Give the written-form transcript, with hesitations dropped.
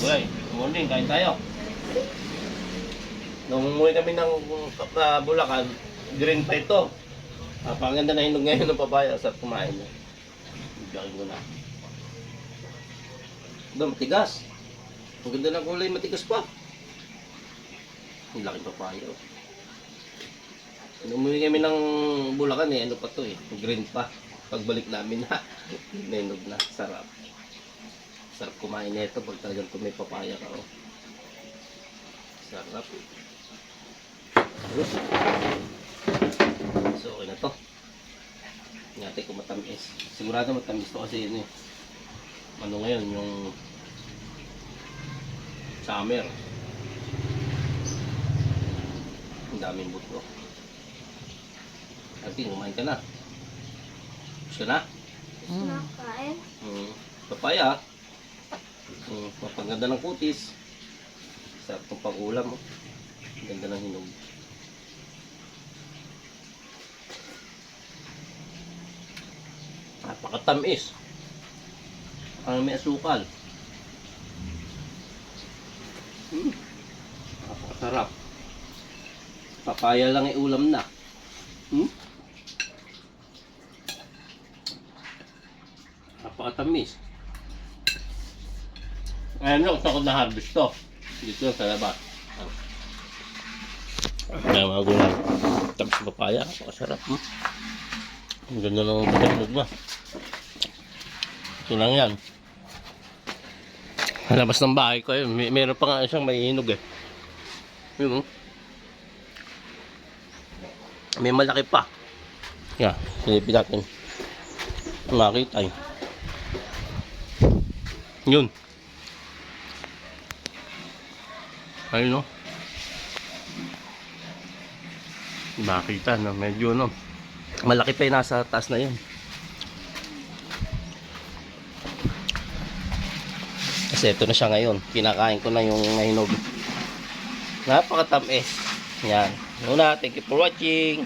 Okay, good morning, kain tayo. Nung umuwi kami ng Bulacan, green pa ito. Panganda na hinog ngayon ng papaya sa kumain niya. Biyakin ko na. Ito, matigas. Ang ganda ng kulay, matigas pa. Ang laking papaya. Nung umuwi kami ng Bulacan ano pa to green pa. Pagbalik namin na, nahinog na, sarap. Sarap kumain nito pag talagang may papaya ka. Sarap. So okay na to. Ingati ko matamis. Sigurado matamis to kasi ano ngayon yung summer. Ang daming buto. Ate, kumain ka na. Gusto na? Nakain. Papaya. Mapaganda ng kutis. Sarap itong pag-ulam. Ganda ng hinog. Napakatamis. Ang may asukal. Napakasarap. Papaya lang ay ulam na. Napakatamis. Ayan yung takot na harvest to. Dito sa labas. Ayan mga gulang. Tapos papaya. Napakasarap. Ang ganda ng pagkakulog na. Ito lang yan. Labas ng bahay ko yun. Meron pa nga siyang may hinog Yun May malaki pa. Yan. Silipin natin. Makita Yun. Ayun Makita medyo malaki pa yung nasa taas na yun. Kasi ito na siya ngayon. Kinakain ko na yung nahinog. Napakatamis. Yan. Thank you for watching.